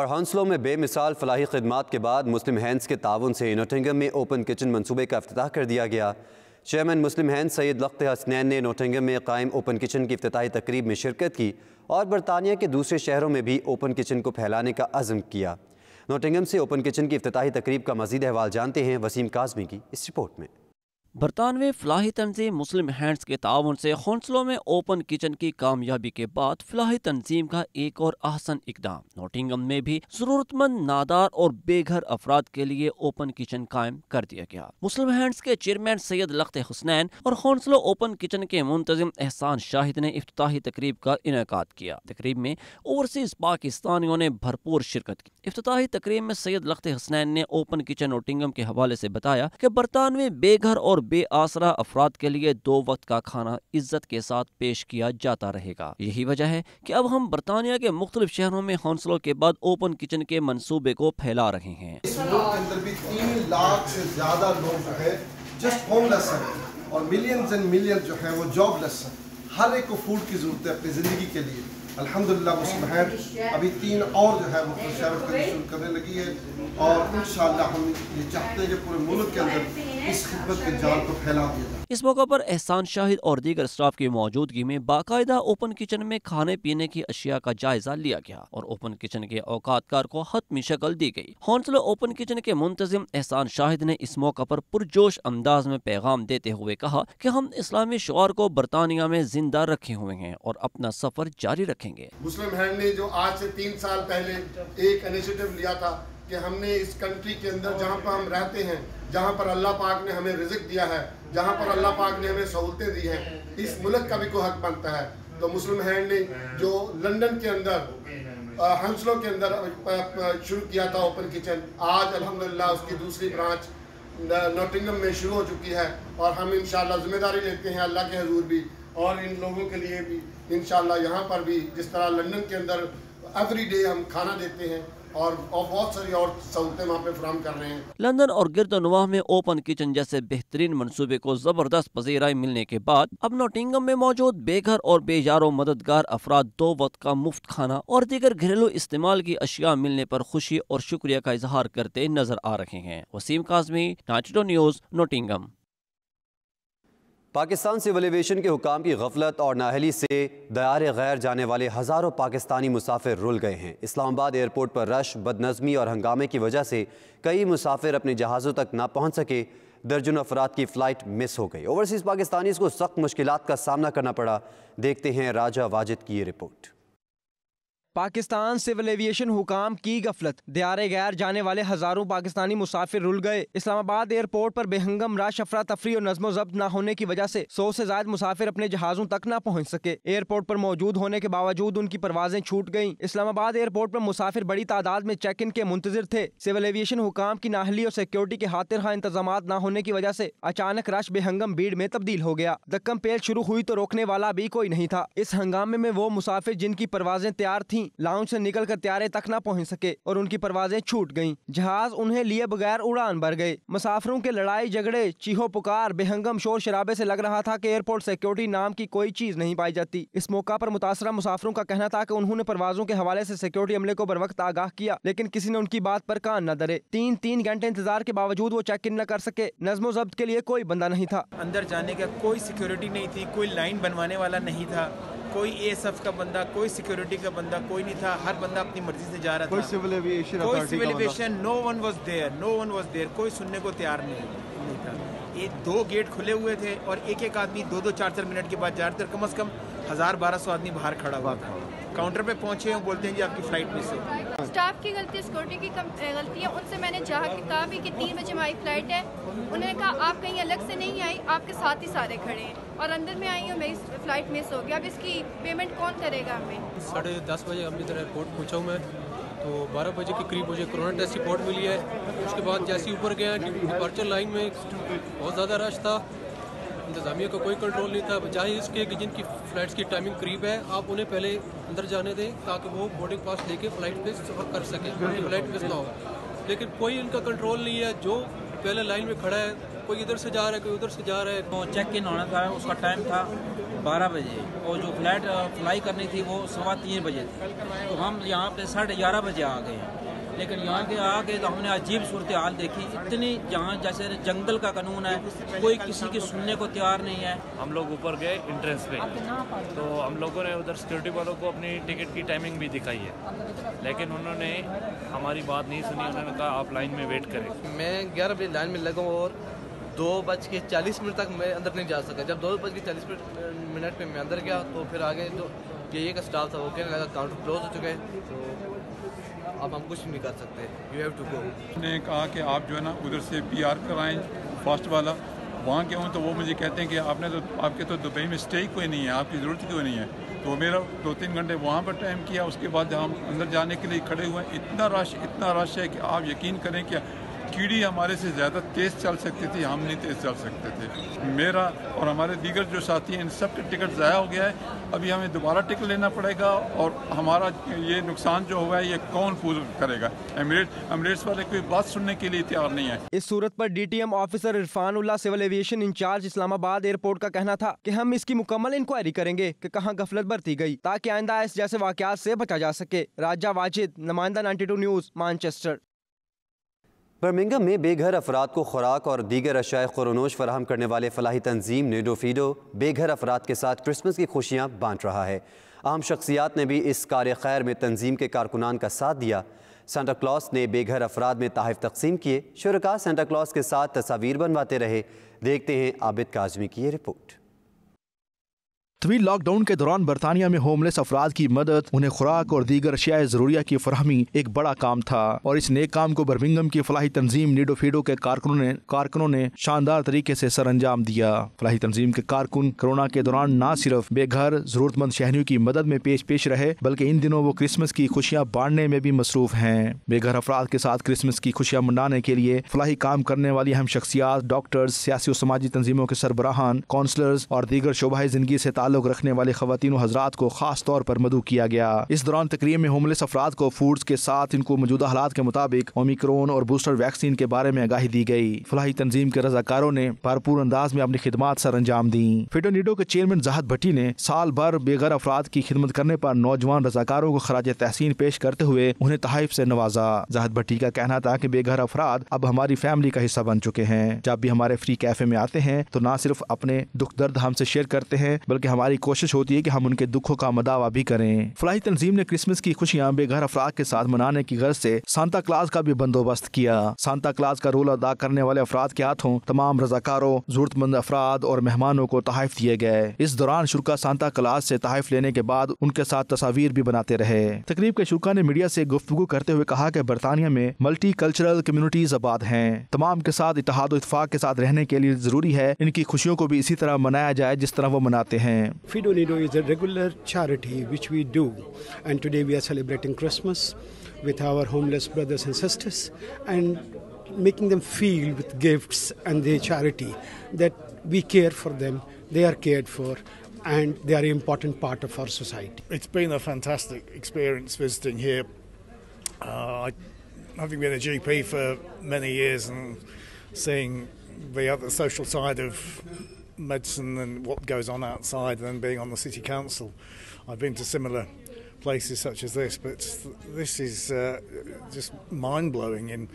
और हंसलो में बेमिसाल फलाही खिदमात के बाद मुस्लिम हैंड्स के ताउन से नोटिंगम में ओपन किचन मनसूबे का इफ्तिताह कर दिया गया। चेयरमैन मुस्लिम हैंड्स सैयद लख्त हसनैन ने नोटिंगम में कायम ओपन किचन की इफ्तिताही तकरीब में शिरकत की और बरतानिया के दूसरे शहरों में भी ओपन किचन को फैलाने का अज़्म किया। नोटिंगम से ओपन किचन की इफ्तिताही तकरीब का मज़ीद अहवाल जानते हैं वसीम काज़मी की इस रिपोर्ट में। बरतानवी फलाही तंजीम मुस्लिम हैंड्स के ताउन से हंसलो में ओपन किचन की कामयाबी के बाद फलाही तंजीम का एक और अहसन इकदाम। नोटिंगम में भी जरूरतमंद, नादार और बेघर अफराद के लिए ओपन किचन कायम कर दिया गया। मुस्लिम हैंड्स के चेयरमैन सैयद लख्त हसनैन और हंसलो ओपन किचन के मुंतजिम एहसान शाहिद ने इफ्तिताही तकरीब का इनेकाद किया। तकरीब में ओवरसीज पाकिस्तानियों ने भरपूर शिरकत की। इफ्तिताही तकरीब में सैयद लख्त हसनैन ने ओपन किचन नोटिंगम के हवाले से बताया कि बरतानवी बेघर और बेआसरा अफराद के लिए 2 वक्त का खाना इज्जत के साथ पेश किया जाता रहेगा। यही वजह है कि अब हम बरतानिया के मुख्तलिफ शहरों में हंसलों के बाद ओपन किचन के मंसूबे को फैला रहे हैं। इस मुल्क के अंदर भी 3 लाख से ज्यादा लोग जो है जस्ट होमलेस हैं और मिलियंस एंड मिलियंस जो है वो जॉबलेस हैं। हर एक को फूड की जरूरत है अपनी जिंदगी के लिए। अल्हम्दुलिल्लाह मुस्लिम हैंड अभी 3 और जो है वो पेशेवर शुरू करने लगी है और इंशाअल्लाह हम ये चाहते हैं कि पूरे मुल्क के अंदर इस खिदमत के जाल को फैला दिया जाए। इस मौके पर एहसान शाहिद और दीगर स्टाफ की मौजूदगी में बाकायदा ओपन किचन में खाने पीने की अशिया का जायजा लिया गया और ओपन किचन के औकातकार को हतमी शक्ल दी गई। हौसला ओपन किचन के मुंतजिम एहसान शाहिद ने इस मौका पर पुरजोश अंदाज में पैगाम देते हुए कहा कि हम इस्लामी शुआर को बरतानिया में जिंदा रखे हुए हैं और अपना सफर जारी रखेंगे। मुस्लिम हैंड ने जो आज से 3 साल पहले एक इनिशिएटिव लिया था कि हमने इस कंट्री के अंदर जहाँ पर हम रहते हैं, जहाँ पर अल्लाह पाक ने हमें रिज़्क दिया है, जहाँ पर अल्लाह पाक ने हमें सहूलतें दी हैं, इस मुल्क का भी कोई हक बनता है। तो मुस्लिम हैंड ने जो लंदन के अंदर हंसलो के अंदर शुरू किया था ओपन किचन, आज अल्हम्दुलिल्लाह उसकी दूसरी ब्रांच नोटिंगम में शुरू हो चुकी है और हम इंशाअल्लाह जिम्मेदारी लेते हैं अल्लाह के हुजूर भी और इन लोगों के लिए भी इंशाअल्लाह यहाँ पर भी जिस तरह लंदन के अंदर एवरी डे हम खाना देते हैं और बहुत सारी और सहूलतें वहाँ पे फराहम कर रहे हैं। लंदन और गिरदोनवाह में ओपन किचन जैसे बेहतरीन मंसूबे को जबरदस्त पजीराई मिलने के बाद अब नोटिंगम में मौजूद बेघर और बेयारो मददगार अफराद 2 वक्त का मुफ्त खाना और दीगर घरेलू इस्तेमाल की अशिया मिलने पर खुशी और शुक्रिया का इजहार करते नजर आ रहे हैं। वसीम काज़मी, नाचिडो news, Nottingham. Pakistan civil aviation के हुकाम की गफलत और नाअहली से दयारे गैर जाने वाले हज़ारों पाकिस्तानी मुसाफिर रुल गए हैं। इस्लामाबाद एयरपोर्ट पर रश, बदनज़मी और हंगामे की वजह से कई मुसाफिर अपने जहाज़ों तक ना पहुँच सके। दर्जनों अफराद की फ़्लाइट मिस हो गई। ओवरसीज़ पाकिस्तानीज़ को सख्त मुश्किलात का सामना करना पड़ा। देखते हैं राजा वाजिद की ये रिपोर्ट। पाकिस्तान सिविल एविएशन हुकाम की गफलत, दयारे गैर जाने वाले हजारों पाकिस्तानी मुसाफिर रुल गए। इस्लामाबाद एयरपोर्ट पर बेहंगम रश, अफरा तफरी और नज़्मो ज़ब्त न होने की वजह से 100 से ज्यादा मुसाफिर अपने जहाजों तक न पहुँच सके। एयरपोर्ट पर मौजूद होने के बावजूद उनकी परवाजें छूट गईं। इस्लामाबाद एयरपोर्ट पर मुसाफिर बड़ी तादाद में चेक इन के मुंतजिर थे। सिविल एविएशन हुकाम की नाअहली और सिक्योरिटी के हाथ रहा इंतजाम न होने की वजह से अचानक रश बेहंगम भीड़ में तब्दील हो गया। दक्कम पेल शुरू हुई तो रोकने वाला भी कोई नहीं था। इस हंगामे में वो मुसाफिर जिनकी परवाजें तैयार थीं लाउंज से निकल कर त्यारे तक न पहुंच सके और उनकी परवाजें छूट गईं। जहाज उन्हें लिए बगैर उड़ान भर गए। मुसाफिरों के लड़ाई झगड़े, चीहो पुकार, बेहंगम शोर शराबे से लग रहा था कि एयरपोर्ट सिक्योरिटी नाम की कोई चीज नहीं पाई जाती। इस मौका पर मुतासरा मुसाफिरों का कहना था कि उन्होंने परवाजों के हवाले से सिक्योरिटी अमले को बरवक्त आगाह किया, लेकिन किसी ने उनकी बात पर कान न धरे। 3 घंटे इंतजार के बावजूद वो चेक इन न कर सके। नज़्मो ज़ब्त के लिए कोई बंदा नहीं था। अंदर जाने का कोई सिक्योरिटी नहीं थी, कोई लाइन बनवाने वाला नहीं था, कोई एएसएफ का बंदा, कोई सिक्योरिटी का बंदा, कोई नहीं था। हर बंदा अपनी मर्जी से जा रहा था। कोई civil aviation no one was there, कोई सुनने को तैयार नहीं था। ये 2 गेट खुले हुए थे और एक आदमी 2-2, 4-4 मिनट के बाद जा रहे थे। कम से कम 1000-1200 आदमी बाहर खड़ा हुआ था। काउंटर पे पहुंचे हैं, बोलते हैं कि आपकी फ्लाइट मिस हो। स्टाफ की गलती, सिक्योरिटी की गलती है। उनसे मैंने कहा भी कि 3 बजे हमारी फ्लाइट है। उन्होंने कहा आप कहीं अलग से नहीं आई, आपके साथ ही सारे खड़े हैं और अंदर में आई और मेरी फ्लाइट मिस हो गया। अब इसकी पेमेंट कौन करेगा हमें? 10:30 बजे अमृतसर एयरपोर्ट पहुँचा हूँ मैं, तो 12 बजे के करीब मुझे कोरोना टेस्ट रिपोर्ट मिली है। उसके बाद जैसे ही ऊपर गया डिपार्चर लाइन में बहुत ज़्यादा रश था, इंतज़ामिया का कोई कंट्रोल नहीं था। बजाय इसके कि जिनकी फ़्लाइट्स की टाइमिंग करीब है, आप उन्हें पहले अंदर जाने दें ताकि वो बोर्डिंग पास लेके फ़्लाइट पे सफ़र कर सकें, फ़्लाइट मिस ना हो। लेकिन कोई इनका कंट्रोल नहीं है। जो पहले लाइन में खड़ा है, कोई इधर से जा रहा है, कोई उधर से जा रहा है। तो चेक इन होना था, उसका टाइम था 12 बजे और जो फ्लाइट फ्लाई करनी थी वो 3:15 बजे थी। तो हम यहाँ पे 11:30 बजे आ गए हैं, लेकिन यहाँ के आके तो हमने अजीब सूरत हाल देखी। इतनी जहाँ जैसे जंगल का कानून है, कोई किसी की सुनने को तैयार नहीं है। हम लोग ऊपर गए एंट्रेंस पे, तो हम लोगों ने उधर सिक्योरिटी वालों को अपनी टिकट की टाइमिंग भी दिखाई है, लेकिन उन्होंने हमारी बात नहीं सुनी। उन्होंने कहा आप लाइन में वेट करें। मैं 11 बजे लाइन में लगा और 2:40 तक मैं अंदर नहीं जा सका। जब 2:40 पे मैं अंदर गया तो फिर आगे जो ये का स्टाफ था वो कहने लगा काउंटर क्लोज हो चुका है, तो अब हम कुछ नहीं कर सकते, यू हैव टू गो। उन्होंने कहा कि आप जो है ना उधर से PR कराएं फास्ट वाला। वहाँ गया हूँ तो वो मुझे कहते हैं कि आपके तो दुबई में स्टे कोई नहीं है, आपकी ज़रूरत ही कोई नहीं है। तो मेरा 2-3 घंटे वहाँ पर टाइम किया। उसके बाद जब हम अंदर जाने के लिए खड़े हुए हैं, इतना रश है कि आप यकीन करें कि कीड़ी हमारे से ज़्यादा तेज़ चल सकती थी, हम नहीं तेज़ चल सकते थे। मेरा और हमारे दीगर जो साथी हैं इन सब के टिकट ज़ाया हो गया है। अभी हमें दोबारा टिकट लेना पड़ेगा और हमारा ये नुकसान जो हुआ है ये कौन पूरा करेगा? एमिरेट्स वाले कोई बात सुनने के लिए तैयार नहीं है। इस सूरत पर DTM officer Irfan Ullah civil aviation incharge Islamabad airport का कहना था कि हम इसकी मुकम्मल इंक्वायरी करेंगे कि कहाँ गफलत बरती गई, ताकि आइंदा इस जैसे वाकयात से बचा जा सके। राजा वाजिद, नुमाइंदा 92 न्यूज़, मैनचेस्टर। बर्मिंघम में बेघर अफराद को खुराक और दीगर अशाए खुरनोश फराहम करने वाले फलाही तंजीम नीडो फीडो बेघर अफराद के साथ क्रिसमस की खुशियाँ बांट रहा है। अहम शख्सियात ने भी इस कार्य खैर में तंजीम के कारकुनान का साथ दिया। सेंटा क्लॉस ने बेघर अफराद में तहफ़ तकसीम किए। शुरका सेंटा क्लॉस के साथ तस्वीर बनवाते रहे। देखते हैं आबिद काज़मी की ये रिपोर्ट। तवील लॉकडाउन के दौरान बरतानिया में होमलेस अफराद की मदद, उन्हें खुराक और दीगर अशियाए ज़रूरिया की फरहमी एक बड़ा काम था और इस नेक काम को बर्मिंघम की फलाही तंजीम नीडो फीडो के कारकुनों ने शानदार तरीके से सर अंजाम दिया। फलाही तंजीम के कारकुन कोरोना के दौरान न सिर्फ बेघर ज़रूरतमंद शहरियों की मदद में पेश रहे, बल्कि इन दिनों वो क्रिसमस की खुशियाँ बांटने में भी मसरूफ हैं। बेघर अफराद के साथ क्रिसमस की खुशियाँ मनाने के लिए फलाही काम करने वाली अहम शख्सियात, डॉक्टर्स, सियासी और समाजी तंजीमों के सरबराहान, काउंसलर्स और दीगर शोबाए जिंदगी से ताल्लुक रखने वाले खवातीन हजरात को खास तौर पर मदऊ किया गया। इस दौरान तकरीब में होमलेस अफराद को फूड्स के साथ इनको मौजूदा हालात के मुताबिक ओमिक्रॉन और बूस्टर वैक्सीन के बारे में आगाही दी गई। फलाही तंजीम के रजाकारों ने भरपूर अंदाज में अपनी खिदमात सर अंजाम दी। फिडो नीडो के चेयरमैन जाहिद भट्टी ने साल भर बेघर अफराद की खिदमत करने पर नौजवान रजाकारों को खराज तहसीन पेश करते हुए उन्हें तहफ़ से नवाजा। जाहिद भट्टी का कहना था कि बेघर अफराद अब हमारी फैमिली का हिस्सा बन चुके हैं। जब भी हमारे फ्री कैफे में आते हैं तो न सिर्फ अपने दुख दर्द हमसे शेयर करते हैं, बल्कि हमारी कोशिश होती है कि हम उनके दुखों का मदावा भी करें। फलाही तंजीम ने क्रिसमस की खुशियाँ बेघर अफराद के साथ मनाने की गर्ज से सांता क्लास का भी बंदोबस्त किया। सांता क्लास का रोल अदा करने वाले अफराद के हाथों तमाम रजाकारों, जरूरतमंद अफराद और मेहमानों को तहफ़ दिए गए। इस दौरान शुरका सांता क्लास से तहफ़ लेने के बाद उनके साथ तस्वीर भी बनाते रहे। तकरीब के शुरका ने मीडिया से गुफ्तगू करते हुए कहा कि बरतानिया में मल्टी कल्चरल कम्युनिटीज आबाद हैं। तमाम के साथ इत्तेहाद और इत्तेफाक के साथ रहने के लिए जरूरी है इनकी खुशियों को भी इसी तरह मनाया जाए जिस तरह वो मनाते हैं। Fido Nido is a regular charity which we do, and today we are celebrating Christmas with our homeless brothers and sisters and making them feel with gifts and the charity that we care for them, they are cared for, and they are an important part of our society. It's been a fantastic experience visiting here. Having been a GP for many years and seeing the other social side of medicine and what goes on outside, and then being on the city council, I've been to similar places such as this, but this is just mind-blowing in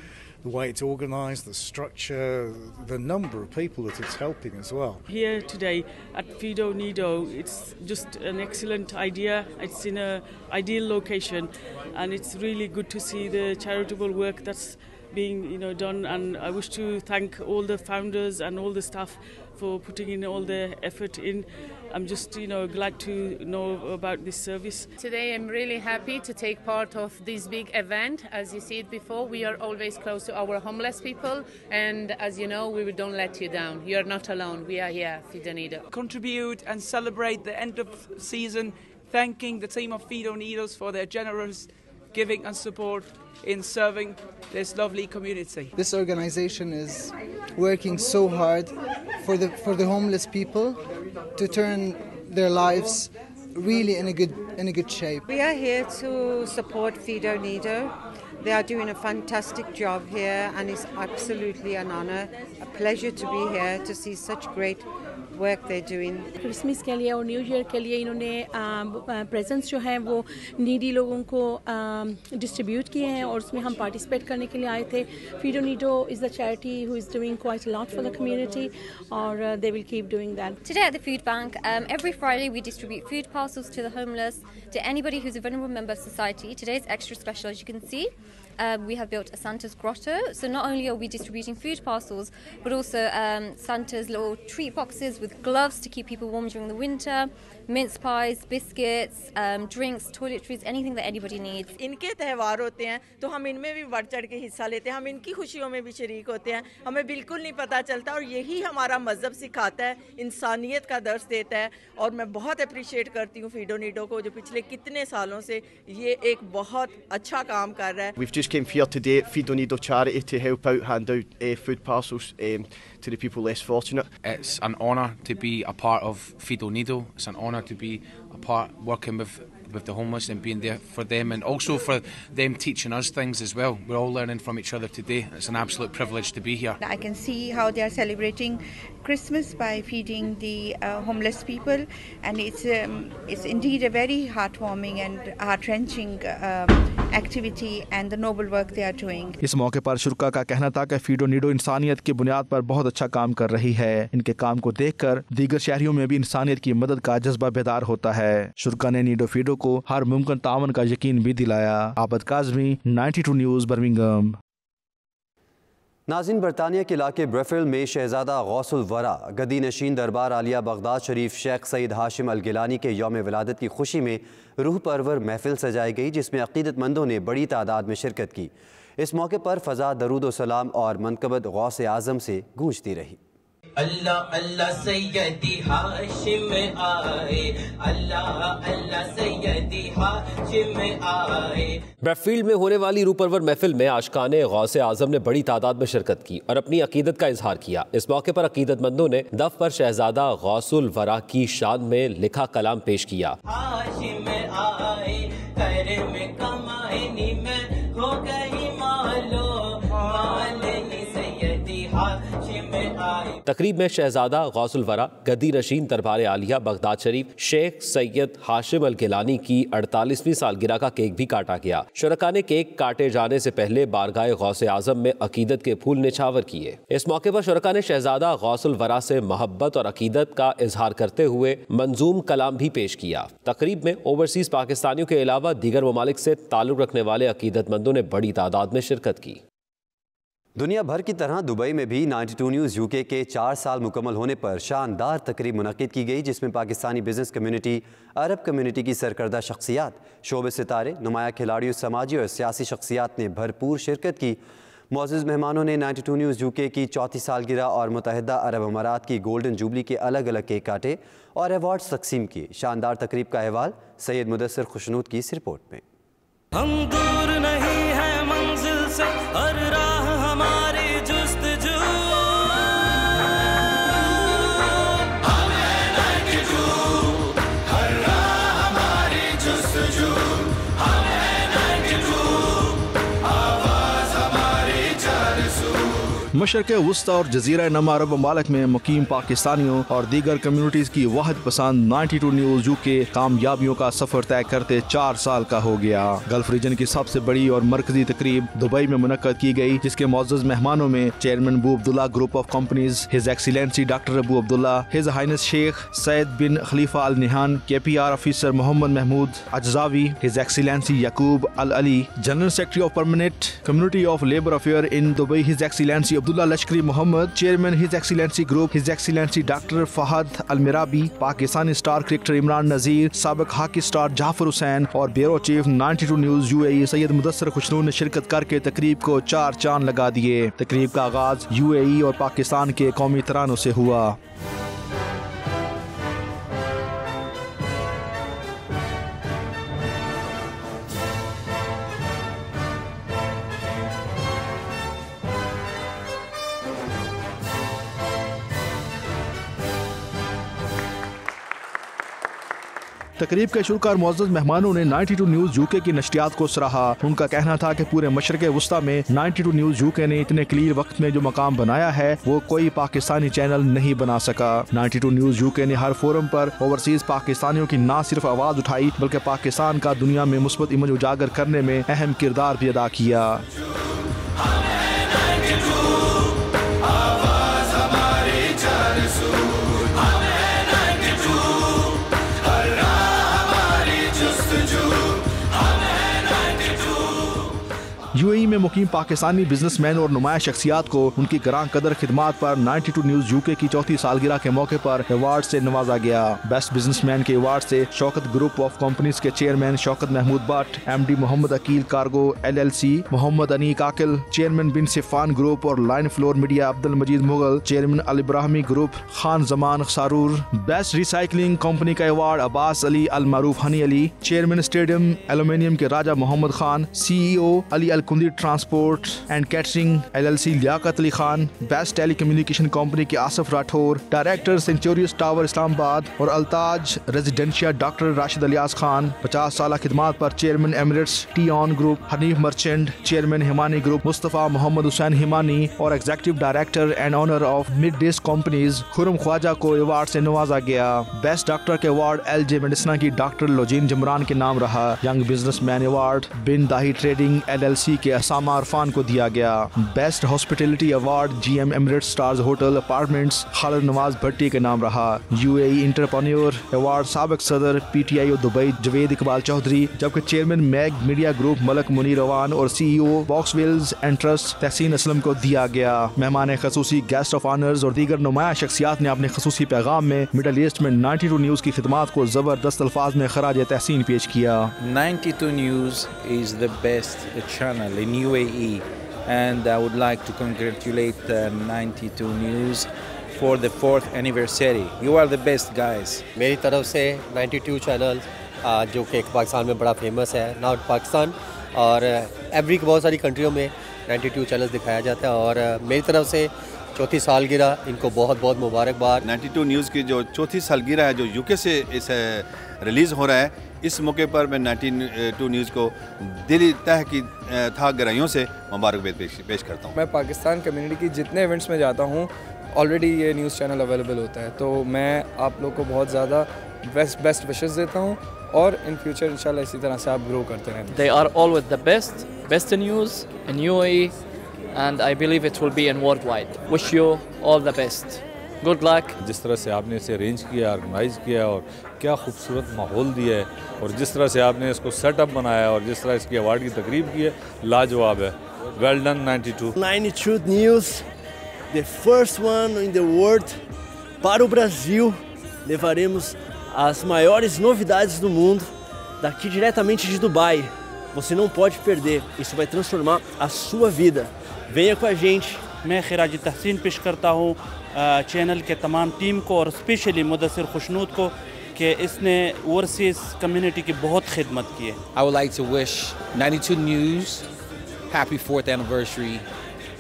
the way it's organised, the structure, the number of people that it's helping as well. Here today at Fido Nido, it's just an excellent idea. It's in an ideal location, and it's really good to see the charitable work that's being done, and I wish to thank all the founders and all the staff for putting in all the effort in. I'm just glad to know about this service. Today I'm really happy to take part of this big event. As you see it before, we are always close to our homeless people, and as you know, we don't let you down. You are not alone. We are here, Fido Nido. Contribute and celebrate the end of season, thanking the team of Fido Nidos for their generous giving and support in serving this lovely community. This organization is working so hard for the homeless people to turn their lives really in a good shape. We are here to support Fido Nido. They are doing a fantastic job here, and it's absolutely an honor, a pleasure to be here to see such great work they're doing. Christmas के लिए और new year के लिए इन्होंने presents जो हैं वो needy लोगों को डिस्ट्रीब्यूट किए हैं और उसमें हम पार्टिसिपेट करने के लिए आए थे. Fido Nido is the charity who is doing quite a lot for the community, or they will keep doing that. Today at the food bank, every Friday we distribute food parcels to the homeless, to anybody who's a vulnerable member of society. Today is extra special, as you can see. We have built a Santa's grotto, so not only are we distributing food parcels, but also Santa's little treat boxes with gloves to keep people warm during the winter, mince pies, biscuits, drinks, toiletries, anything that anybody needs. इनके त्यौहार होते हैं तो हम इनमें भी बढ़ चढ़ के हिस्सा लेते हैं, हम इनकी खुशियों में भी शरीक होते हैं. हमें बिल्कुल नहीं पता चलता और यही हमारा मजहब सिखाता है, इंसानियत का दर्स देता है. और मैं बहुत अप्रिशिएट करती हूँ Fido Nido को, जो पिछले कितने सालों से ये एक बहुत अच्छा काम कर रहा है. We've just came here today at Fido Nido charity to help out, hand out food parcels to the people less fortunate. It's an honour to be a part of Fido Nido. It's an honour to be a part working with the homeless and being there for them, and also for them teaching us things as well. We're all learning from each other today. It's an absolute privilege to be here. I can see how they are celebrating Christmas by feeding the homeless people, and it's indeed a very heartwarming and heart-wrenching activity and the noble work they are doing. इस मौके पर शुरका का कहना था कि Fido Nido इंसानियत की बुनियाद पर बहुत अच्छा काम कर रही है. इनके काम को देखकर दीगर शहरियों में भी इंसानियत की मदद का जज्बा बेदार होता है. शुरका ने नीडो फीडो को हर मुमकिन तावन का यकीन भी दिलाया. आबद काज़मी, 92 न्यूज़, बर्मिंघम. नाज़रीन, बरतानिया के इलाके ब्रेफिल में शहजादा गौसुल वरा गदी नशीन दरबार आलिया बगदाद शरीफ शेख सईद हाशिम अल गिलानी के यौम विलादत की खुशी में रूह परवर महफिल सजाई गई, जिसमें अक़ीदतमंदों ने बड़ी तादाद में शिरकत की. इस मौके पर फ़ज़ा दरूद सलाम और मनक़बत गौस आज़म से गूंजती रही. अल्लाह अल्लाह सैयदी हाशिम आए, अल्लाह अल्लाह सैयदी हाशिम आए. ब्रेफील्ड में होने वाली रूपरवर महफिल में आशिकाने गौस आज़म ने बड़ी तादाद में शिरकत की और अपनी अकीदत का इजहार किया. इस मौके पर अकीदतमंदों ने दफ पर शहजादा गौसुल वरा की शान में लिखा कलाम पेश किया. हाशिम आए कर में कमाईनी में हो गई मालो मालनी सैयदी हाशिम आए. तकरीब में शहजादा गौसुल वरा गद्दी नशीन दरबार आलिया बगदाद शरीफ शेख सैयद हाशिम अल गिलानी की 48वीं सालगिरह का केक भी काटा गया. शुरका ने केक काटे जाने से पहले बारगाह गौस आज़म में अकीदत के फूल निछावर किए. इस मौके पर शुरका ने शहजादा गौसुल वरा से मोहब्बत और अकीदत का इजहार करते हुए मंजूम कलाम भी पेश किया. तकरीब में ओवरसीज पाकिस्तानियों के अलावा दीगर ममालिक से ताल्लुक रखने वाले अकीदतमंदों ने बड़ी तादाद में शिरकत की. दुनिया भर की तरह दुबई में भी 92 न्यूज़ यूके के 4 साल मुकम्मल होने पर शानदार तकरीब मुनक़िद की गई, जिसमें पाकिस्तानी बिजनेस कम्युनिटी, अरब कम्युनिटी की सरकर्दा शख्सियात, शोबे सितारे, नुमाया खिलाड़ियों, समाजी और सियासी शख्सियात ने भरपूर शिरकत की. मुअज़्ज़िज़ मेहमानों ने 92 न्यूज़ यूके की 4थी सालगिरह और मुत्तहिदा अरब अमारात की गोल्डन जुबली के अलग अलग केक काटे और अवार्ड्स तकसीम किए. शानदार तकरीब का अहवाल सैयद मुदस्सिर खुशनूद की इस रिपोर्ट में. हम दूर नहीं है मंजिल से, हर राह हमारी जुस्तजू. हम हैं 92, हर राह हमारी जुस्तजू. हम हैं 92, आवाज़ हमारी जारसू. मशरक़ वुस्ता और जज़ीरा नमा अरब ममालिक में मुकीम पाकिस्तानियों और दीगर कम्युनिटीज़ की वाहिद पसंद 92 न्यूज़ यूके कामयाबियों का सफ़र तय करते 4 साल का हो गया. गल्फ रीजन की सबसे बड़ी और मरकजी तकरीब दुबई में मुनक्कद की गई, जिसके मुअज़्ज़ज़ मेहमानों में chairman Abu Abdullah group of companies, his excellency doctor Abu Abdullah, his highness Sheikh Sayed bin Khalifa Al Nahyan, KPR officer Mohammed Mahmoud अजजावी, his excellency Yaqub Al Ali, general secretary of permanent community of labour affair in Dubai, his excellency Abdullah Lashkari Mohammed, chairman his excellency group, his excellency doctor Fahad अलमिराबी, Pakistani star cricketer Imran Nazir, साबिक hockey star Jafar Hussain और bureau chief 92 news UAE Syed Mudassir खुशनूद ने शिरकत करके तकरीब को 4 चांद लगा दिए. तकरीब का आगाज UAE और पाकिस्तान के कौमी तरानों से हुआ. तकरीब के शुरुआत मुअज़्ज़ज़ मेहमानों ने 92 न्यूज़ यूके की नशरियात को सराहा। उनका कहना था कि पूरे मशरक़ वुस्ता में 92 न्यूज़ यूके ने इतने क्लियर वक्त में जो मकाम बनाया है वो कोई पाकिस्तानी चैनल नहीं बना सका। 92 न्यूज़ यूके ने हर फोरम पर ओवरसीज पाकिस्तानियों की न सिर्फ आवाज़ उठाई बल्कि पाकिस्तान का दुनिया में मुस्बत इमेज उजागर करने में अहम किरदार भी अदा किया। यूएई में मुकीम पाकिस्तानी बिजनेसमैन और नुमाया शख्सियात को उनकी गरां कदर खिदमात पर 92 न्यूज़ यूके की चौथी सालगिरह के मौके पर अवार्ड से नवाजा गया। बेस्ट बिजनेसमैन के अवार्ड से शौकत ग्रुप ऑफ कंपनीज के chairman Shaukat Mahmood Bhatt, MD Mohammad Aqeel cargo LLC, Mohammad Aneeq Aqil, chairman बिन सिफान ग्रुप और line floor media Abdul Majeed Mughal, chairman Al Ibrahimi group Khan Zaman Sarur. Best recycling company का अवार्ड अब्बास अली अल मारूफ हनी अली, चेयरमैन स्टेडियम एल्यूमिनियम के Raja Mohammad Khan, CEO Ali Kundi transport and catering LLC Liaquat Ali Khan, best telecommunication company के Asif Rathore, director Centaurus tower Islamabad और अल्ताज रेजिडेंशिया डॉक्टर राशिद अलियास खान। 50 साल खिदमात पर चेयरमैन एमिरेट्स टी-ऑन group Hanif Merchant, chairman Himani group Mustafa Mohammad Hussain Himani और executive director and owner of मिड डिस कंपनीज खुरम ख्वाजा को अवार्ड से नवाजा गया। बेस्ट डॉक्टर के अवार्ड LJ मेडिसिना की डॉक्टर लोजीन जमरान के नाम रहा। यंग बिजनेसमैन अवार्ड बिन दाही ट्रेडिंग LLC के असामा अरफान को दिया गया। Best hospitality award GM Emirates stars hotel apartments Khalid Nawaz Bhatti के नाम रहा। UAE इंटरप्रेन्योर अवार्ड साबिक सदर PTI दुबई जवेद इकबाल चौधरी, जबकि chairman Mag media group Malik Munir Awan और CEO बॉक्सवेल्स एंड ट्रस्ट तहसीन असलम को दिया गया। मेहमान खसूसी गेस्ट ऑफ ऑनर्स और दीगर नुमाया शख्सियात ने अपने खसूसी पैगाम में मिडल ईस्ट में 92 न्यूज़ की खिदमात को जबरदस्त अल्फाज में खराज तहसीन पेश किया। 92 News is the best channel in UAE and I would like to congratulate 92 News for the 4th anniversary. You are the best guys. मेरी तरफ से 92 चैनल जो कि पाकिस्तान में बड़ा फेमस है, नॉट पाकिस्तान और एवरी बहुत सारी कंट्रियों में 92 चैनल्स दिखाया जाता है और मेरी तरफ से चौथी सालगिरह इनको बहुत बहुत मुबारकबाद। 92 न्यूज़ की जो चौथी सालगिरह है जो यूके से इस रिलीज़ हो रहा है, इस मौके पर मैं 92 न्यूज़ को दिली तह की गहराइयों से मुबारकबाद पेश करता हूँ। मैं पाकिस्तान कम्युनिटी की जितने इवेंट्स में जाता हूँ ऑलरेडी ये न्यूज़ चैनल अवेलेबल होता है, तो मैं आप लोग को बहुत ज़्यादा बेस्ट विशेस देता हूँ और इन फ्यूचर इंशाल्लाह इसी तरह से आप ग्रो करते रहें। They are always the best news in UAE and I believe it will be in worldwide. Wish you all the best. Good luck. जिस तरह से आपने इसे अरेंज किया, ऑर्गेनाइज किया और क्या खूबसूरत माहौल दिया है और जिस तरह से आपने इसको सेटअप बनाया और जिस तरह इसकी अवार्ड की तकरीब की है, लाजवाब है। Well done 92. 92 News, the first one in the world. Para o Brasil, levaremos as maiores novidades do mundo daqui diretamente de Dubai. Você não pode perder, isso vai transformar a sua vida. Venha com a gente. मैं खिराज तहसीन पेश करता हूँ channel के तमाम team को और specially Mudassir खुशनूद को कि इसने ओवरसीज कम्युनिटी की बहुत खिदमत की है। I would like to wish 92 News happy 4th anniversary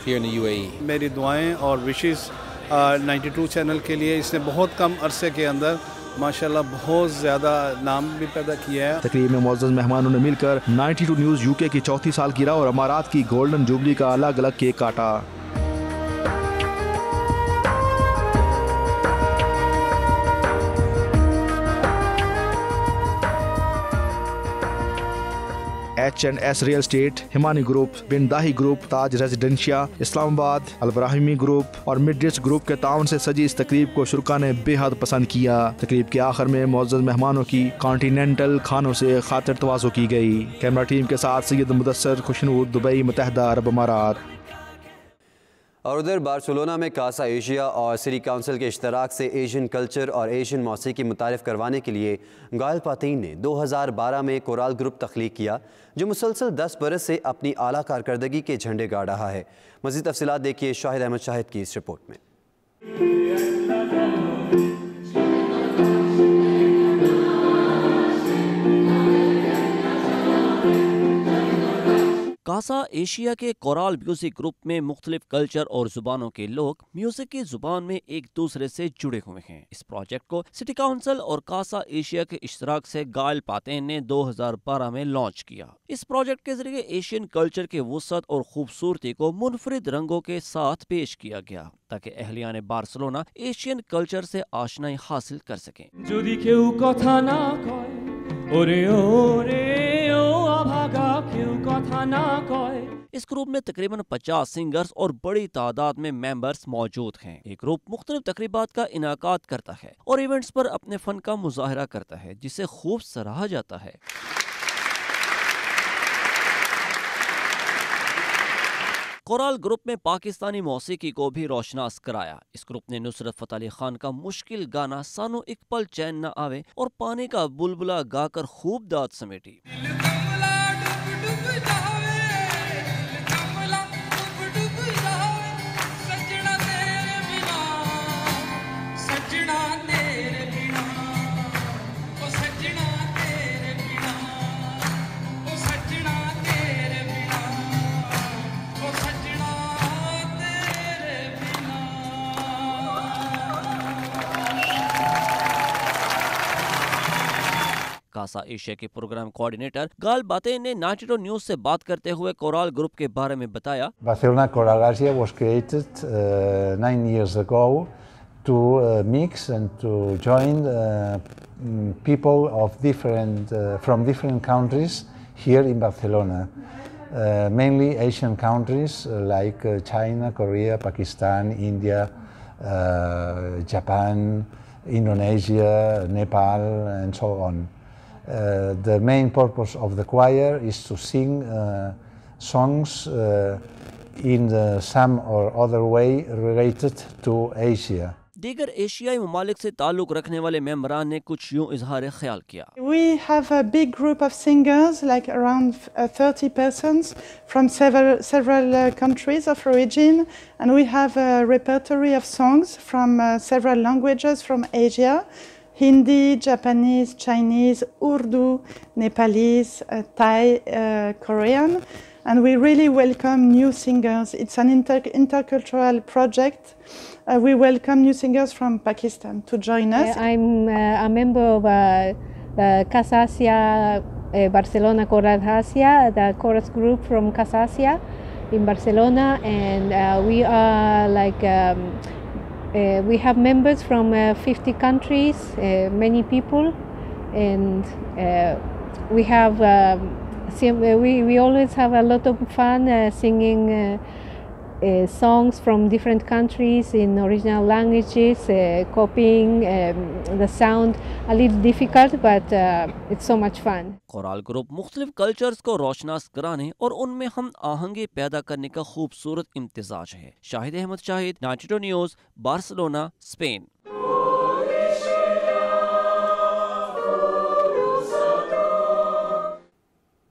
here in the UAE. मेरी दुआएं और विशेस 92 चैनल के लिए, इसने बहुत कम अरसे के अंदर माशाल्लाह बहुत ज़्यादा नाम भी पैदा किया है। तकरीब में मुअज़्ज़ज़ मेहमानों ने मिलकर 92 न्यूज़ यूके की चौथी सालगिरह और अमारात की गोल्डन जुबली का अलग अलग केक काटा। H&S real estate, Himani group, bin Dahi group, Taj रेजिडेंशिया इस्लामाबाद, अल इब्राहिमी ग्रुप और मिडडिस ग्रुप के ताउन से सजी इस तकरीब को शुरका ने बेहद पसंद किया। तकरीब के आखिर में मुअज़्ज़ज़ मेहमानों की कॉन्टिनेंटल खानों से खातिर तवाज़ो की गई। कैमरा टीम के साथ सैयद मुदस्सिर खुशनूद, दुबई, मुत्तहिदा अरब अमारात। और उधर बार्सिलोना में कासा एशिया और सिटी काउंसिल के इश्तराक से एशियन कल्चर और एशियन मौसीकी मुतारिफ करवाने के लिए गायल पातीन ने 2012 में कोराल ग्रुप तख्लीक किया, जो मुसलसल 10 बरस से अपनी आला कारकर्दगी के झंडे गाड़ रहा है। मज़ीद तफसीलात देखिए शाहिद अहमद शाहिद की इस रिपोर्ट में। कासा एशिया के कोराल म्यूजिक ग्रुप में मुख्तलिफ कल्चर और जुबानों के लोग म्यूजिक की जुबान में एक दूसरे से जुड़े हुए हैं। इस प्रोजेक्ट को सिटी काउंसिल और कासा एशिया के इश्तराक से गायल पातेन ने 2012 में लॉन्च किया। इस प्रोजेक्ट के जरिए एशियन कल्चर के वुसअत और खूबसूरती को मुनफरिद रंगों के साथ पेश किया गया ताकि अहलियान बार्सिलोना एशियन कल्चर से आशनाई हासिल कर सकें। इस ग्रुप में तकरीबन 50 सिंगर्स और बड़ी तादाद में मेंबर्स मौजूद हैं। ये ग्रुप मुख्तलिफ तकरीबात का इनाकाद करता है और इवेंट्स पर अपने फन का मुजाहरा करता है, जिसे खूब सराहा जाता है। कोराल ग्रुप में पाकिस्तानी मौसीकी को भी रोशनास कराया। इस ग्रुप ने नुसरत फतेह अली खान का मुश्किल गाना सानो एक पल चैन न आवे और पानी का बुलबुला गाकर खूब दाद समेटी। कासा एशिया के प्रोग्राम कोऑर्डिनेटर गाल बातेन ने 92 न्यूज से बात करते हुए कोराल ग्रुप के बारे में बताया। Barcelona Coral Asia was created 9 years ago to mix and to join people of from different countries here in Barcelona, mainly Asian countries like China, Korea, Pakistan, India, Japan, Indonesia, Nepal, and so on. The main purpose of the choir is to sing songs in some or other way related to Asia. दीगर एशियाई ममालिक से ताल्लुक रखने वाले मेंबरान ने कुछ यूं इजहार ख्याल किया। We have a big group of singers, like around 30 persons from several countries of origin, and we have a repertory of songs from several languages from Asia. Hindi, Japanese, Chinese, Urdu, Nepalese, Thai, Korean, and we really welcome new singers. It's an intercultural project. We welcome new singers from Pakistan to join us. I'm a member of Casa Asia, Barcelona Coral Asia, the chorus group from Casa Asia in Barcelona, and we are like we have members from 50 countries, many people, and we have we always have a lot of fun singing songs from different countries in original languages, copying the sound a little difficult, but it's so much fun. Choral group मुख्तलिफ cultures को रोशनास कराने और उनमें हम आहंगी पैदा करने का खूबसूरत इम्तिजाज है। Shahid Ahmed Shahid, 92 news, Barcelona, Spain.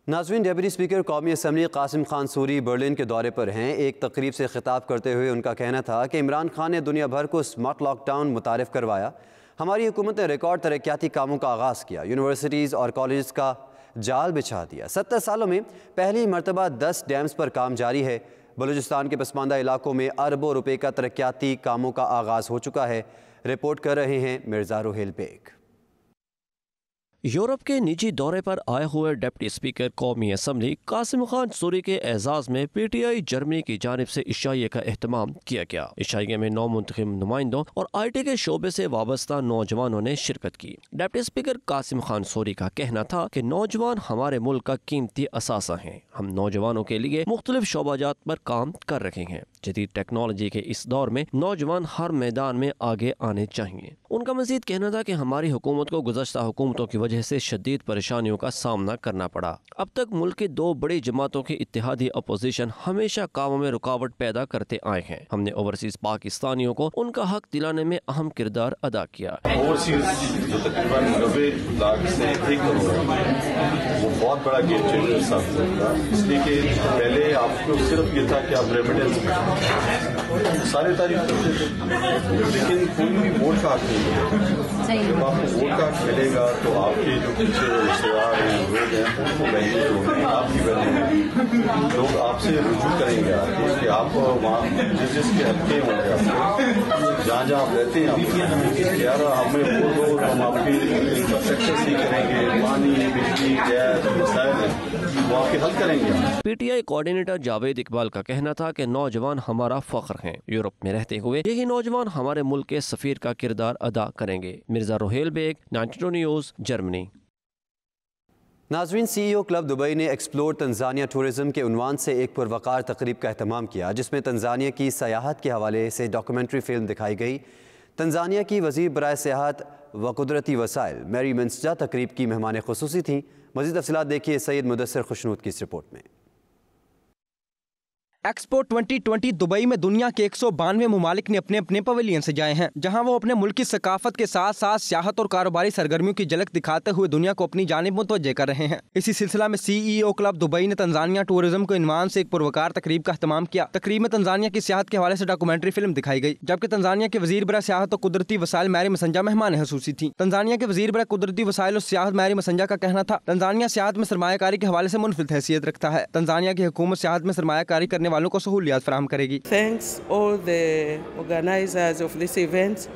नाज़रीन, डेप्यूटी स्पीकर कौमी असम्बली कासिम खान सूरी बर्लिन के दौरे पर हैं। एक तकरीब से खिताब करते हुए उनका कहना था कि इमरान खान ने दुनिया भर को स्मार्ट लॉकडाउन मुतारिफ करवाया। हमारी हुकूमत ने रिकॉर्ड तरक्याती कामों का आगाज़ किया, यूनिवर्सिटीज़ और कॉलेज का जाल बिछा दिया। 70 सालों में पहली मरतबा 10 डैम्स पर काम जारी है। बलूचिस्तान के पसमानदा इलाकों में अरबों रुपए का तरक्याती कामों का आगाज़ हो चुका है। रिपोर्ट कर रहे हैं मिर्ज़ा रोहेल बेग। यूरोप के निजी दौरे पर आए हुए डिप्टी स्पीकर कौमी असम्बली कासिम खान सूरी के एजाज़ में PTI जर्मनी की जानिब से इशाइये का एहतमाम किया गया। इशाइये में 9 मुंतखब नुमाइंदों और IT के शोबे से वाबस्ता नौजवानों ने शिरकत की। डिप्टी स्पीकर कासिम खान सूरी का कहना था कि नौजवान हमारे मुल्क का कीमती असासा हैं। हम नौजवानों के लिए मुख्तलिफ शोबाजात पर काम कर रहे हैं। जदीद टेक्नोलॉजी के इस दौर में नौजवान हर मैदान में आगे आने चाहिए। उनका मजीद कहना था कि हमारी हुकूमत को गुज़श्ता हुकूमतों की वजह से शदीद परेशानियों का सामना करना पड़ा। अब तक मुल्क की 2 बड़ी जमातों के इत्तेहादी अपोजिशन हमेशा कामों में रुकावट पैदा करते आए हैं। हमने ओवरसीज पाकिस्तानियों को उनका हक दिलाने में अहम किरदार अदा किया। ओवरसीज जो तकरीबन 90 लाख से अधिक वो बहुत बड़ा गेम चेंजर साबित होगा, इसलिए कि पहले आपको सिर्फ ये था कि आप रेमिटेंस सारे तारीफ करते थे, लेकिन कोई भी वोट का हक नहीं। जब आपको वोट कार्ड मिलेगा तो आपके जो पीछे रिश्तेदार हैं, लोग हैं, उनको वैल्यू होगी, आपकी वैल्यू होगी। लोग आपसे रुजू करेंगे आपको कि आप वहाँ जिसके हल्के होंगे आपको, जहाँ जहाँ आप रहते हैं आप यार हमें वोट दो, हम आपकी इंफ्रास्ट्रक्चर सही करेंगे, पानी, बिजली, गैस, मसाइल हैं वो आपके हल करेंगे। PTI कोऑर्डिनेटर जावेद इकबाल का कहना था कि नौजवान हमारा फख्र हैं। यूरोप में रहते हुए यही नौजवान हमारे मुल्क के सफीर का किरदार अदा करेंगे। Mirza Rohail Baig, 92 news, Germany. नाजरीन, CEO क्लब दुबई ने एक्सप्लोर तंजानिया टूरिज्म के उन्वान से एक पुरवकार तकरीब का अहतमाम किया, जिसमें तंजानिया की सयाहत के हवाले से डॉक्यूमेंट्री फिल्म दिखाई गई। तंजानिया की वज़ीर बराए सियाहत व कुदरती वसाइल मैरी मंसजा तकरीब की मेहमान खुसूसी थी। मज़ीद तफसीलात देखिए सैयद मुदस्सिर खुशनूद की इस रिपोर्ट में। एक्सपो 2020 दुबई में दुनिया के 192 ममालिक ने अपने अपने पवेलियन सजाए हैं, जहां वो अपने मुल्क की सकाफत के साथ साथ सियाहत और कारोबारी सरगर्मियों की झलक दिखाते हुए दुनिया को अपनी जानिब मुतवज्जे कर रहे हैं। इसी सिलसिला में CEO क्लब दुबई ने तंजानिया टूरिज्म के इन्वान से एक पुरवकार तकरीब का अहतमाम किया। तकरीब में तंजानिया की सियाहत के हवाले से डॉक्यूमेंट्री फिल्म दिखाई गई, जबकि तंजानिया के वजीर बरा सियाहत और कुदरती वसाइल मैरी मंसजा मेहमान खसूसी थी। तंजानिया के वजीर बरा कुदरती वसाइल और सियाहत मैरी मंसजा का कहना था, तंजानिया सियाहत में सरमायाकारी के हवाले से मुनफिद हैसियत रखता है। तंजानिया की हुकूमत सियाहत में सरमायाकारी करने वालों को सहूलियात फराहम करेगी। Thanks all the organizers of this event,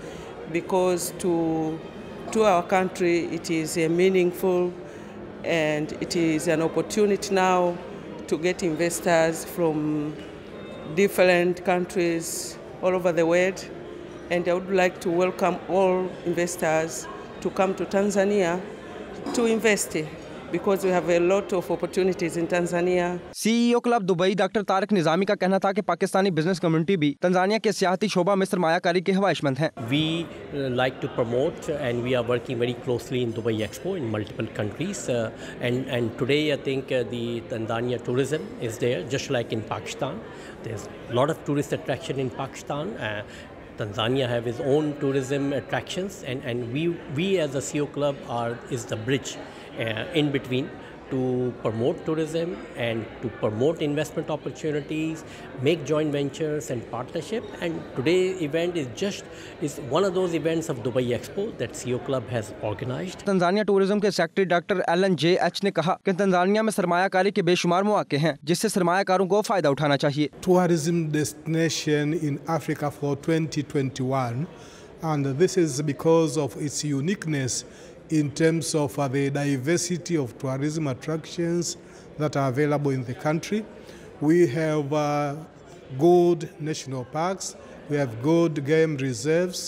because to our country it is meaningful and it is an opportunity now to get investors from different countries all over the world, and I would like to welcome all investors to come to Tanzania to invest, because we have a lot of opportunities in Tanzania. CEO club Dubai doctor Tariq Nizami का कहना था कि Pakistani business community भी Tanzania के सियाहती शोबा में सरमायाकारी के ख्वाहिशमंद हैं। We like to promote and we are working very closely in Dubai Expo in multiple countries, and today I think the Tanzania tourism is there, just like in Pakistan. There's a lot of tourist attraction in Pakistan. Tanzania have its own tourism attractions, and we as a CEO club is the bridge in between to promote tourism and to promote investment opportunities, make joint ventures and partnership. And today's event is one of those events of Dubai Expo that CEO Club has organized. Tanzania tourism के secretary doctor Elon JH ने कहा कि Tanzania में सरमायाकारी के बेशुमार मौके हैं, जिससे सरमायाकारों को फायदा उठाना चाहिए। Tourism destination in Africa for 2021, and this is because of its uniqueness in terms of the diversity of tourism attractions that are available in the country. We have good national parks, we have good game reserves,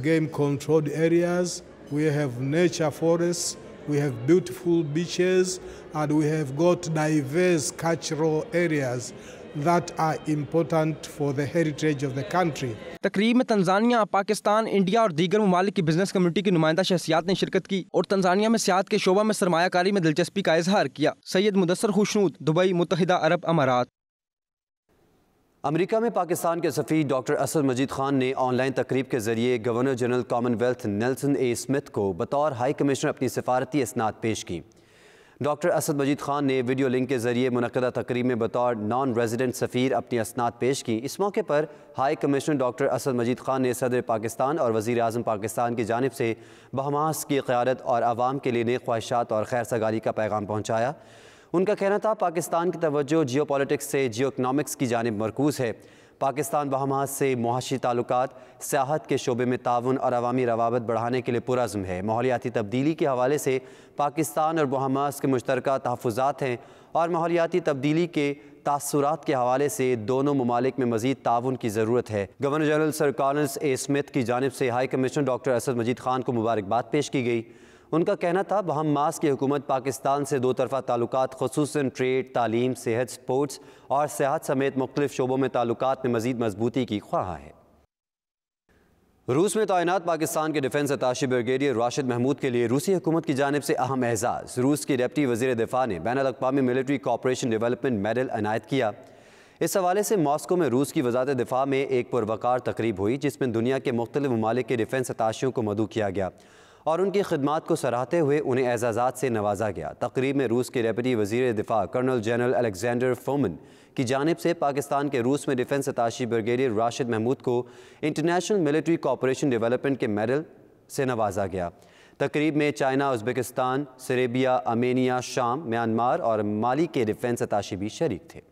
game controlled areas, we have nature forests, we have beautiful beaches, and we have got diverse cultural areas that are important for the heritage of the country. तकरीब में Tanzania, Pakistan, India और दीगर ममालिक की business community की नुमाइंदा शख्सियात ने शिरकत की और तंजानिया में सियाहत के शोबा में सरमायाकारी में दिलचस्पी का इजहार किया। सैयद मुदस्सिर खुशनूद, दुबई, मुत्तहिदा अरब अमारात। अमेरिका में पाकिस्तान के सफ़ीर डॉक्टर असद मजीद खान ने ऑनलाइन तकरीब के जरिए governor general Commonwealth Nelson A Smith को बतौर हाई कमिश्नर अपनी सिफारती इसनाद पेश की। डॉक्टर असद मजीद खान ने वीडियो लिंक के जरिए मुनक़दा तकरीब में बतौर नॉन रेजिडेंट सफ़ीर अपनी असनाद पेश की। इस मौके पर हाई कमिश्नर डॉक्टर असद मजीद खान ने सदर पाकिस्तान और वज़ीर आज़म पाकिस्तान की जानिब से बहमास की क़यादत और आवाम के लिए नेक ख्वाहिशात और खैर सगारी का पैगाम पहुँचाया। उनका कहना था, पाकिस्तान की तवज्जो जियो पॉलिटिक्स से जियो इकनॉमिक्स की जानिब मरकूज़ है। पाकिस्तान बहमास से मुआशी ताल्लुकात, सियाहत के शोबे में ताउन और अवामी रवाबत बढ़ाने के लिए पुरज़्म है। माहौलियाती तब्दीली के हवाले से पाकिस्तान और बहमास के मुश्तरका तहफ़्फ़ुज़ात हैं और माहौलियाती तब्दीली के तासुरात के हवाले से दोनों ममालिक में मज़ीद ताउन की ज़रूरत है। Governor general sir Collins A Smith की जानिब से हाई कमिश्नर डॉक्टर असद मजीद खान को मुबारकबाद पेश की गई। उनका कहना था, बहमास की हुकूमत पाकिस्तान से दो तरफ़ा ताल्लुकात ख़ुसूसन ट्रेड, तालीम, सेहत, स्पोर्ट्स और सियाहत समेत मुख्तलिफ शोबों में ताल्लुकात में मज़ीद मजबूती की ख्वाह है। रूस में तैनात पाकिस्तान के defence attaché brigadier Rashid Mahmood के लिए रूसी हुकूमत की जानिब से अहम एहसास। रूस की डिप्टी वज़ीर दिफा ने बैनुल-अक़वामी military corporation development medal Anayat किया। इस हवाले से मॉस्को में रूस की वज़ारत दिफा में एक पुरवकार तकरीब हुई, जिसमें दुनिया के मुख्तलिफ ममालिक के डिफेंस अताशियों को मदऊ किया गया और उनकी खिदमात को सराहते हुए उन्हें एजाज़ात से नवाजा गया। तकरीब में रूस के डेप्यूटी वज़ीर दिफा कर्नल जनरल अलेक्जेंडर फोमन की जानिब से पाकिस्तान के रूस में defence attaché brigadier Rashid Mahmood को इंटरनेशनल मिलिट्री कॉपरेशन डेवलपमेंट के मेडल, से नवाजा गया। तकरीब में चाइना, उज़्बेकिस्तान, सेरेबिया, आर्मेनिया, शाम, म्यांमार और माली के डिफेंस अताशी भी शरीक थे।